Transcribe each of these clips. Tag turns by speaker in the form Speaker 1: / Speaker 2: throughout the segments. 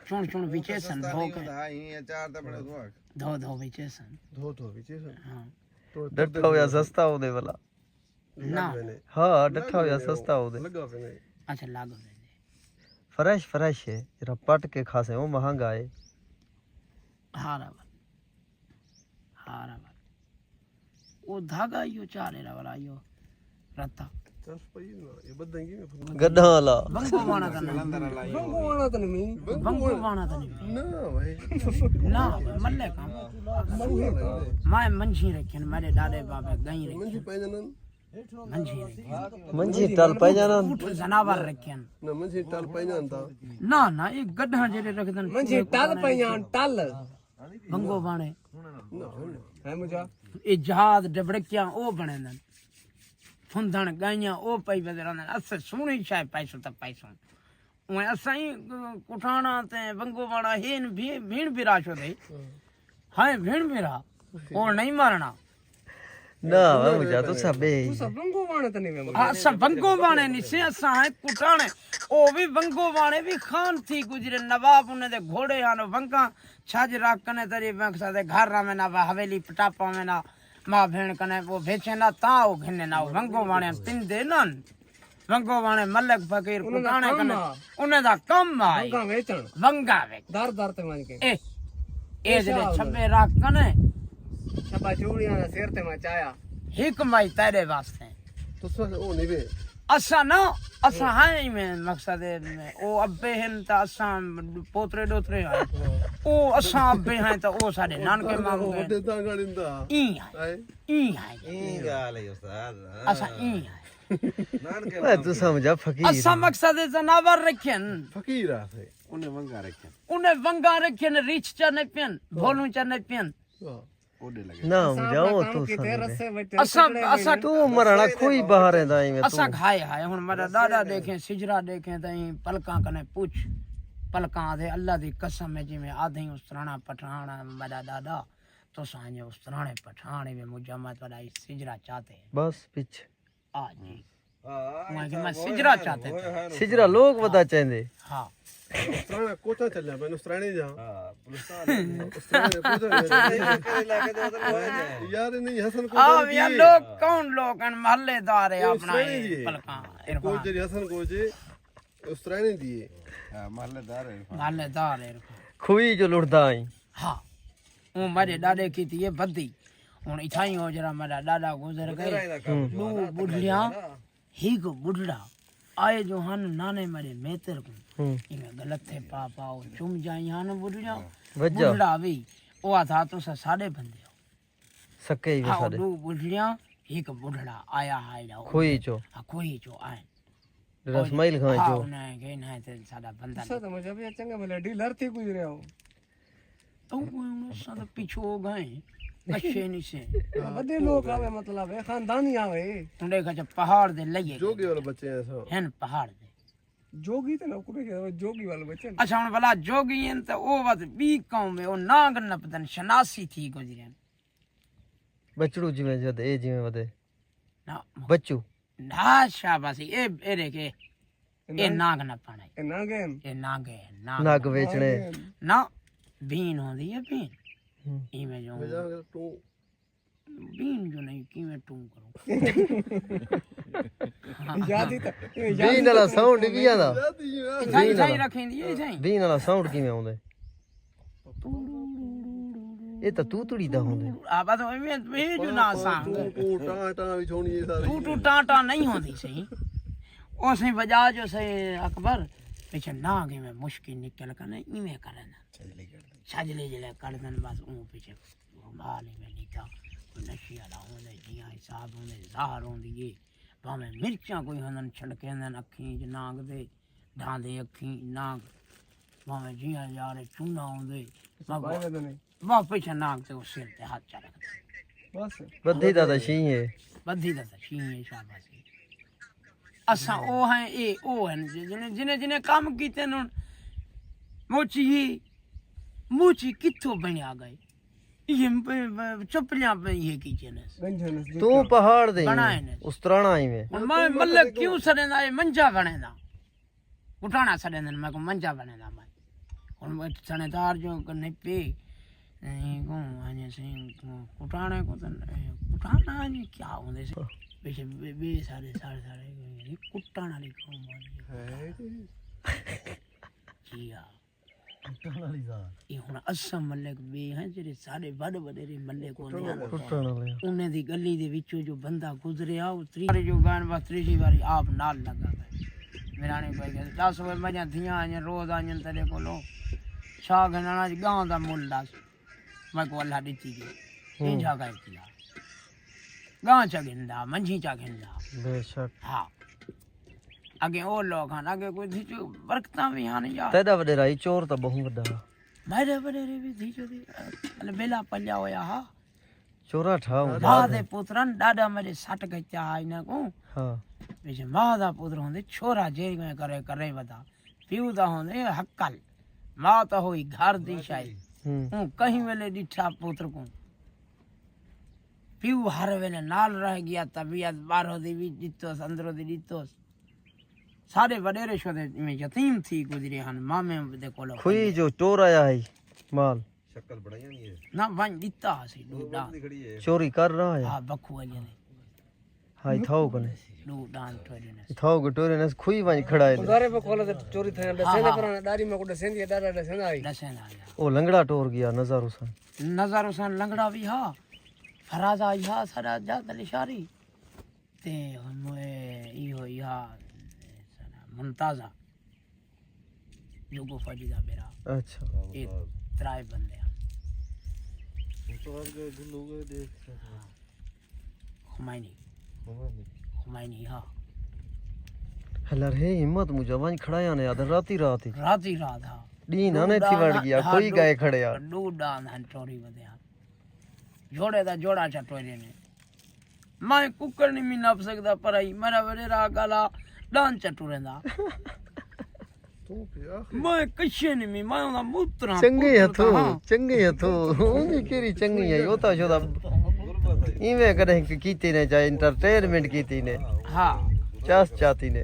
Speaker 1: चुन चुन विचे सन धो के धो विचे सन हां
Speaker 2: डट्ठा होया सस्ता होदे वाला
Speaker 1: ना
Speaker 2: हां डट्ठा होया सस्ता होदे
Speaker 1: अच्छा लागो
Speaker 2: फ्रेश फ्रेश है जरा पट के खासे वो महंगा है
Speaker 1: हारा वो धागा यो चारे वाला यो रत्ता
Speaker 2: गड्ढा वाला
Speaker 1: बंगो वाना तो नहीं ना मल्ले काम मैं मंझी रखन मेरे दादे बाबे गई रखन
Speaker 2: मंझी टल पे जाना
Speaker 1: जनावर रखन ना एक गड्ढा जेरे रख दन मंझी टल पे जान टल बंगो बाणे है मुजा ए जहाज डबड़कियां ओ बने दन फुंदण गाइयां ओ पई बदरन अस सुणी छाय पैसो त पैसो ओए असाई कुठाना ते बंगो बाणा हेन भीण बिराशो दे हाय भीण बिरा और नहीं मारना
Speaker 2: ना मुझा तो सबे
Speaker 1: बंगो बाणे त नहीं असा बंगो बाणे नहीं से असा है कुठाने ओ भी बंगो बाणे भी खान थी गुजरे नवाब उन दे घोड़े आनो बंका छाज राकने तरी बंका दे घर में ना हवेली पटापा में ना मां भेण कने वो बेचे ना ता ओ घिने ना बंगो बाणे तिन दे नन बंगो बाणे मलक फकीर कुठाने कने उने दा कम आई बंगा वेचण दर दर ते मान के ए जले छबे राकने छबा चूड़ियां ना सिर ते मचाया हिक माई तेरे वास्ते
Speaker 2: तो सो ओ नहीं बे
Speaker 1: असा ना असा है में मकसद में ओ अब्बे हैं त असा पोतरे डोतरे है ओ असा अब्बे हैं त ओ साडे नानके मामू के
Speaker 2: देता गणिंदा
Speaker 1: ई गाल है उस्ताद असा ई है
Speaker 2: नानके तू समझा फकीर
Speaker 1: असा मकसद जनावर रखन
Speaker 2: फकीर है उन्हें
Speaker 1: वंगा रखन रीछ च न पियन भोलू च न पियन
Speaker 2: ना जाओ तू असा तू मरना कोई बाहर है दाई में
Speaker 1: असा खाए हाय हुन मेरा दादा देखे सिजरा देखे तई पलका कने पूछ पलका दे अल्लाह दी कसम है जिमें आधे उसराना पठाना मेरा दादा तो साने उसराने पठाने में मुजम्मत वाला सिजरा चाहते
Speaker 2: बस पीछे
Speaker 1: आ जी मैं सिजरा चाहते
Speaker 2: सिजरा लोग बता चाहते
Speaker 1: हां
Speaker 2: उसराना कोचा चल मैंने उसराने जा यार नहीं हसन को
Speaker 1: यार लोग कौन लोग हैं मोहल्लेदार है अपना पलका
Speaker 2: को जे हसन को जे उसराने दिए
Speaker 1: मोहल्लेदार है
Speaker 2: खुई जो लुटदा आई
Speaker 1: हां वो मेरे दादे की थी ये बद्दी हुन इथाई हो जरा मेरा दादा गुजर गए दो बुढ़िया ही को बुढ़ड़ा आए जो हन नाने मेरे मेतर को इमे गलत थे पापा चुम जाई हन बुढ़िया बुढ़ड़ा भी ओ था तो साडे बंदे
Speaker 2: सके ही साडे
Speaker 1: दो बुढ़िया एक बुढ़ड़ा आया हाय
Speaker 2: खोई जो
Speaker 1: आए
Speaker 2: रसमाइल खाए जो
Speaker 1: नहीं गए ना ते साडा बंदा
Speaker 3: तो मुझे भी चंगा भले डीलर थी गुजरे हो
Speaker 1: तो उन साडा पीछे हो गए अच्छे नहीं से
Speaker 3: बड़े लोग आवे मतलब है खानदानी आवे
Speaker 1: उंडे का पहाड़ दे लगे
Speaker 2: जोगी वाले बच्चे हैं सब
Speaker 1: हैं पहाड़ दे
Speaker 3: जोगी तो नौकरी के जोगी वाले बच्चे
Speaker 1: अच्छा हुन भला जोगी हैं तो ओ बस बी कौम में ओ नाग नपदन शनासी थी गुजरे
Speaker 2: बचड़ू जिवें जद ए जिवें वदे
Speaker 1: ना
Speaker 2: बच्चू
Speaker 1: ना शाबाशी ए रे ए नाग नपाणे
Speaker 3: ए नागे
Speaker 1: नाग
Speaker 2: बेचने
Speaker 1: ना बीन होंदी है बीन इमे जो
Speaker 2: तू
Speaker 1: बीन जो नहीं की मैं टू करूं
Speaker 3: याद ही
Speaker 2: बीन वाला साउंड की आंदा
Speaker 1: सही रखेंदी ए सही
Speaker 2: बीन वाला साउंड किवें आउंदे ये तो तूतड़ी दा होंदे
Speaker 1: आ बस में जो ना सांग
Speaker 2: तू टाटा भी छोनी ये सारी
Speaker 1: टू टाटा नहीं होंदी सही ओ सही बजा जो सही अकबर पीछे नाग में मुश्किल निकल कने इमे करना छजले जले करदन बस ऊ पीछे माली में नीता नशिया ला होंदे जिया हिसाब होंदे ज़हर होंदी ये भावे मिर्चा कोई हनन छड़केंदन अखी ज नाग दे ढांदे अखी नाग भावे जिया यार चूना होंदे वाह पीछे नाग ते सिर ते हाथ चा रख
Speaker 3: बस
Speaker 2: बद्धी दा शी है
Speaker 1: बद्धी दा शी है शाबाशी असा ओ है ए ओ है जिने काम कीते न मोची किथों बनिया गए ये चपलियां पे ये कीचे ने
Speaker 2: तू पहाड़ दे
Speaker 1: बनाए ने
Speaker 2: उस्तराना आई में
Speaker 1: मैं मतलब क्यों सड़ेना ये मंजा बनेना उठाना सड़ेना मैं को मंजा बनेना मैं उन सनेदार जो कने पे नहीं को आने से कुटाने को तो कुटाना नहीं क्या होंदे से पीछे बे सारे कुटाना नहीं को किया
Speaker 2: ਕੁੱਟਣ ਵਾਲੀ ਦਾ
Speaker 1: ये हुन असम मल्ले बे हैं जेरे सारे बड़ बड़े मल्ले को
Speaker 2: ਕੁੱਟਣ ਵਾਲੇ
Speaker 1: उन्हें दी गली दे विचों जो बंदा गुजरिया वो तीसरी जो गान बस तीसरी बारी आप नाल लगा गए मेरा ने कोई 10 वे मजा थियां आया रोज आयन तेरे कोलो छा गणना गांव दा मुल दस मैं को अल्लाह दीती गई ये जगह किया गांव चा गिंदा मंझी चा गिंदा
Speaker 2: ਬੇਸ਼ੱਕ
Speaker 1: हाँ आगे और लोग हैं आगे कोई थी जो बरकता भी यहाँ नहीं यार
Speaker 2: ਤੇਰਾ ਵਡੇਰਾ ਹੀ ਚੋਰ ਤਾਂ ਬਹੁਤ ਵੱਡਾ
Speaker 1: मेरे बड़े भी थी जो थी अले बेला पल्ला होया हा
Speaker 2: ਚੋਰਾ ਠਾ ਹੁੰਦਾ
Speaker 1: मां दे पुत्रन डाडा मेरे सट गई चा इना को
Speaker 2: ਹਾਂ
Speaker 1: विच मां दा पुत्र होंदे छोरा जे में करे बता पीऊ दा होंदे हक्कल मां तो होई घर दी शायद हूं कहीं वेले डिठा पुत्र को पीऊ हर वेले नाल रह गया तबीयत बारो दी भी दितो अंदरो दी दितो सारे वडेरे शोदे में यतीम थी गुजरे हन मामे दे कोलो
Speaker 2: ਖੁਈ ਜੋ ਚੋਰ ਆਇਆ ਹੈ ਮਾਲ
Speaker 1: ना वन दिता सी डूडा
Speaker 2: ਚੋਰੀ ਕਰ ਰਹਾ ਹੈ
Speaker 1: हां बखु वाले ने
Speaker 2: ਹਾਈ ਥਾਓ ਕਨੇ
Speaker 1: डूडान ठोरे ने
Speaker 2: ਥਾਓ ਗਟੋਰੇ ਨੇ ਖੁਈ ਵਾਂ ਖੜਾ ਹੈ
Speaker 3: घरे पे खोले तो चोरी थे दसेने पर दाढ़ी में को दसेंदी दादा दसेना आई
Speaker 1: दसन आया
Speaker 2: ਉਹ ਲੰਗੜਾ ਟੋਰ ਗਿਆ ਨਜ਼ਰ ਹੁਸਨ
Speaker 1: नजर हुसैन लंगड़ा भी हा फराजा हा सरा जात लिशारी ते मोए इहो हा मुमताजा युगो फजीदा मेरा
Speaker 2: ਅੱਛਾ
Speaker 1: ये त्राय बंदे हैं हुमायूनी हा
Speaker 2: ਹਲਰ ਹੈ ਹਿੰਮਤ ਮੁਝਾ ਵਾਂ ਖੜਾਇਆ ਨੇ ਆਦਰ ਰਾਤੀ
Speaker 1: रात ही रात हा
Speaker 2: डी ना ने थी वड़ गया कोई गए खड़े यार
Speaker 1: डू डान हन टोरी बदया जोड़े दा जोड़ा चटोरे ने मैं कुकर नहीं मी नप सकदा पर आई मेरा वडेरा गाला डान चटोरेंदा मैं कशे नहीं मी मैं ओदा मूत्रा
Speaker 2: चंगे हथो ओनी केरी चंगी है ओता शोदा इवे करे कीती ने चाहे एंटरटेनमेंट कीती ने
Speaker 1: हां
Speaker 2: चास चाहती ने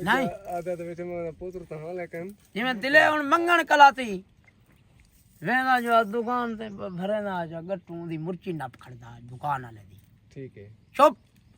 Speaker 1: नहीं
Speaker 3: आदत विच में पुत्र तो हां लेकिन
Speaker 1: जिवें दिले हुन मंगण कलाती वेंदा जो दुकान ते भरेंदा जो गट्टू दी मुर्ची नप खड़दा दुकान वाले दी
Speaker 3: ठीक है
Speaker 1: चुप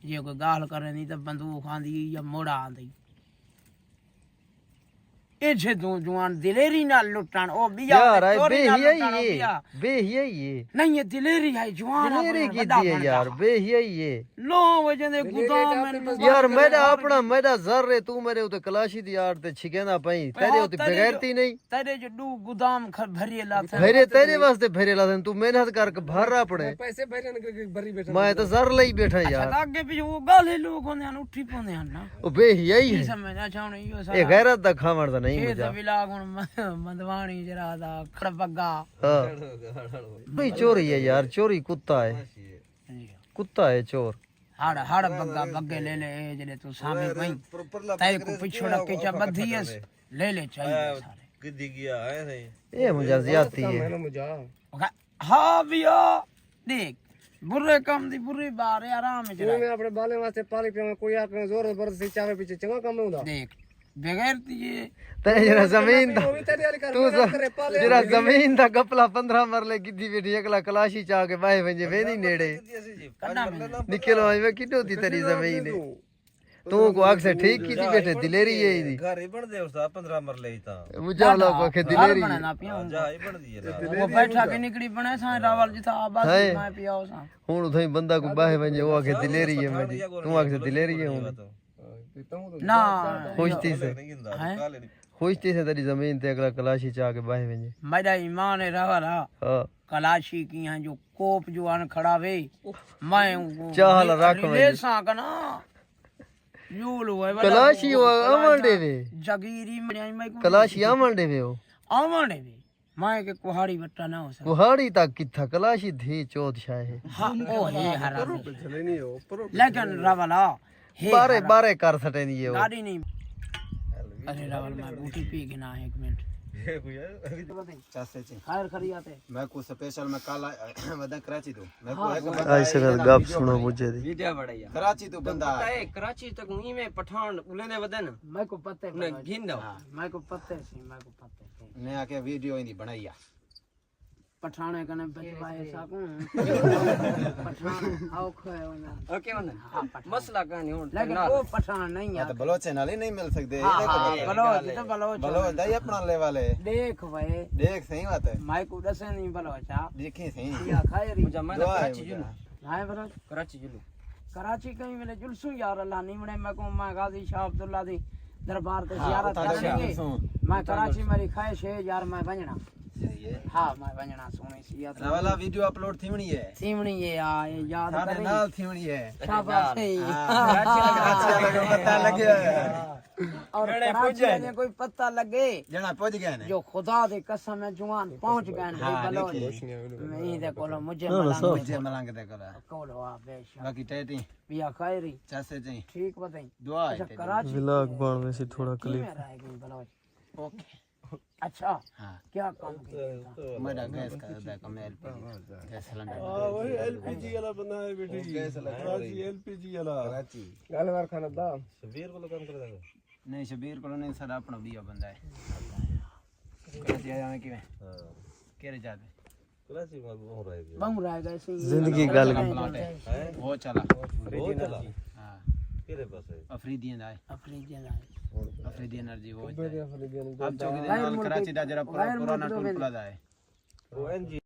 Speaker 1: जे कोई गाल करे नी तो बंदूक आंदी या मोड़ा आंदी ए जे दो जवान दिलेरी ना लुटण ओ बिया
Speaker 2: यार आई
Speaker 1: चोरी ना लुटण, ओ
Speaker 2: बेहिया ये
Speaker 1: नहीं ये दिलेरी है जवान
Speaker 2: दिलेरी की दी है यार बेहिया ये
Speaker 1: लो वजन दे गुदाम में
Speaker 2: यार मेरा अपना मेरा जर रे तू मेरे उते कलाशी दी यार ते छिकेंदा पई तेरे उते बगैरती नहीं
Speaker 1: तेरे जो दू गुदाम भरिए लाथे
Speaker 2: भरे तेरे वास्ते भरे लादन तू मेहनत करके भर अपने
Speaker 3: पैसे भरे न भरी बैठा
Speaker 2: मैं तो जर लई बैठा यार
Speaker 1: आगे भी वो गाले लोग होंदे हन उठी पोंदे हन ना
Speaker 2: ओ बेहिया ही
Speaker 1: की
Speaker 2: है
Speaker 1: समझ आ चाहणे यो
Speaker 2: ए
Speaker 1: सारा
Speaker 2: गैरत दा खावण दा नहीं
Speaker 1: ये
Speaker 2: मजा
Speaker 1: तो बिलाग हुन मंदवाणी जरा दा खड़बग्गा
Speaker 2: हां भाई चोरी है यार चोरी कुत्ता है कुत्ता है चोर
Speaker 1: हाड़ हाड़ बग्गा बग्गे ले ले ए जड़े तू सामे पई ताई को पिछोड़ा के चा बधियस ले ले चाहिए सारे
Speaker 4: किदी गया है नहीं
Speaker 2: ये मुझे ज्यादती है
Speaker 3: मैंने मुझा
Speaker 1: हां बिया देख बुरे काम दी बुरी बार है आराम में जरा
Speaker 3: मैं अपने बाले वास्ते पाली पे कोई आके जोर जबरदस्ती चावे पीछे चंगा काम होंदा
Speaker 1: देख बगैर ये
Speaker 2: ते जरा जमीन दा
Speaker 3: वो भी तैयारी कर
Speaker 2: तू जरा जमीन दा गपला 15 मरले गिद्दी बेटी एकला कलाशी चा के बाहे वंजे वे नहीं नेड़े
Speaker 1: कन्ना में
Speaker 2: निकलो आई वे किडो दी तेरी जमीन है तू को आग से ठीक की दी बेटे दिलेरी है दी
Speaker 4: घर ही बन दे उसदा 15 मर ले ता
Speaker 2: मुझे लोग के दिलेरी
Speaker 1: बना ना पिया
Speaker 4: जा ही बन दी है
Speaker 1: वो बैठा के निकली बने सा रावल जिथा आबाद मैं पियाओ सा
Speaker 2: हुन उथई बंदा को बाहे वंजे वो आके दिलेरी है मेरी तू आग से दिलेरी है हुन
Speaker 1: ना
Speaker 2: खुशती से
Speaker 1: हैं
Speaker 2: खुशती से तेरी जमीन ते अगला कलाशी चा के बाहे वंजे
Speaker 1: मेरा ईमान है रावला
Speaker 2: हां
Speaker 1: कलाशी की यहाँ जो कोप जो आन खड़ा वे मैं
Speaker 2: चाहल रख
Speaker 1: ले सा कना यूल हुए
Speaker 2: कलाशी वो अमल देवे
Speaker 1: जगीरी मैं
Speaker 2: कलाशी अमल देवे हो
Speaker 1: आवन वे मैं के कुहाड़ी बट्टा ना हो सके
Speaker 2: कुहाड़ी तक किथा कलाशी धी चौथ शाहे
Speaker 1: हां ओ हे हराम
Speaker 3: चले नहीं हो पर
Speaker 1: लेकिन रावला हे
Speaker 2: बारे कर सटे नहीं ये
Speaker 1: गाड़ी नहीं अरे रावल मैं बूटी पी के ना 1 मिनट
Speaker 4: ਇਹ ਕੋਈ ਹੈ
Speaker 5: चाचे जी
Speaker 1: खैर खरी आते
Speaker 5: मैं को स्पेशल मैं कल वदा कराची तो मैं को एक
Speaker 2: ऐसे कर गप सुनो मुझे दी
Speaker 3: वीडियो बढ़िया
Speaker 5: कराची तो बंदा
Speaker 3: पता है कराची तक उन्हीं में पठान उलेने वदन
Speaker 1: मैं को पत्ते
Speaker 3: उन्हें घिन दो
Speaker 1: मैं को पत्ते सी मैं को पत्ते सी
Speaker 5: ने आके वीडियो इंदी बनाई आ
Speaker 1: पठाने कने बचवाए साकू पठान आओ खोए वना
Speaker 3: ओके वना मसला कहानी हुन
Speaker 1: लेकिन वो पठान नहीं
Speaker 5: तो
Speaker 1: है
Speaker 5: बलोचे नाल ही नहीं मिल सकते
Speaker 1: बलोच तो बलोच
Speaker 5: बलोच दाई अपना ले वाले
Speaker 1: देख भाई
Speaker 5: देख सही बात है
Speaker 1: मैं को दसे नहीं बलोचा
Speaker 5: देखी सही
Speaker 1: या खैरी
Speaker 3: मुझे मैं
Speaker 5: दुआ है
Speaker 3: कराची जुलू
Speaker 1: हाय बलोच
Speaker 3: कराची जुलू
Speaker 1: कराची कहीं मेरे जुलसू यार अल्लाह नहीं बने मैं को मैं गाजी शाह अब्दुल्ला दी दरबार ते
Speaker 5: हाँ,
Speaker 1: जियारत
Speaker 5: उतारे
Speaker 1: करेंगे
Speaker 5: जुलसूं।
Speaker 1: मैं कराची मेरी ख्वाहिश है यार मैं वंजना
Speaker 5: सही है
Speaker 1: हाँ मैं वंजना सोनी सी यार
Speaker 5: वाला वीडियो अपलोड थीवणी है
Speaker 1: सीमणी ये ये याद
Speaker 5: थाने
Speaker 1: करें
Speaker 5: नाल थीवणी है
Speaker 1: शाबाश है
Speaker 5: कराची वाले को पता लग गया है
Speaker 1: और कराची में कोई पता लगे
Speaker 5: जना पहुंच गए ने
Speaker 1: जो खुदा दे कसम है जुआन पहुंच गए हैं
Speaker 5: हाँ,
Speaker 1: बलोच
Speaker 5: देखिए।
Speaker 1: नहीं दे कोलो मुझे
Speaker 5: मुझे मलंग दे करा
Speaker 1: कोलो आ बेशक
Speaker 5: बाकी टेटी
Speaker 1: बिया खैरी
Speaker 5: चाचे जी
Speaker 1: ठीक बताई
Speaker 5: दुआ है
Speaker 1: अच्छा
Speaker 5: टेटी।
Speaker 1: कराची
Speaker 2: व्लॉग बन में से थोड़ा
Speaker 1: की
Speaker 2: क्लिप
Speaker 1: में रह गई बलोच
Speaker 5: ओके
Speaker 1: अच्छा
Speaker 5: हाँ
Speaker 1: क्या काम किया
Speaker 5: मेरा गैस का दा कम गैस सिलेंडर
Speaker 4: वही एलपीजी वाला बंदा है बेटी गैस कराची एलपीजी वाला
Speaker 5: कराची
Speaker 3: गलवार खाना दा
Speaker 4: शबीर को काम कर देगा
Speaker 5: नहीं शबीर को नहीं सदा अपना बिया बंदा है कराची आया में किवें
Speaker 4: हां
Speaker 5: केरे जाते
Speaker 4: कराची में हो रहा है
Speaker 1: बम रह गए सी
Speaker 2: जिंदगी गल
Speaker 5: प्लाट है वो चला
Speaker 4: वो चला
Speaker 5: हाँ
Speaker 4: तेरे पास है
Speaker 5: अफरीदियन दा है
Speaker 1: अफरीदी लाए
Speaker 5: अफरीदी एनर्जी वो अब चौकी दे नाल कराची दा जरा पुराना टोल प्लाजा है
Speaker 4: वो एनजी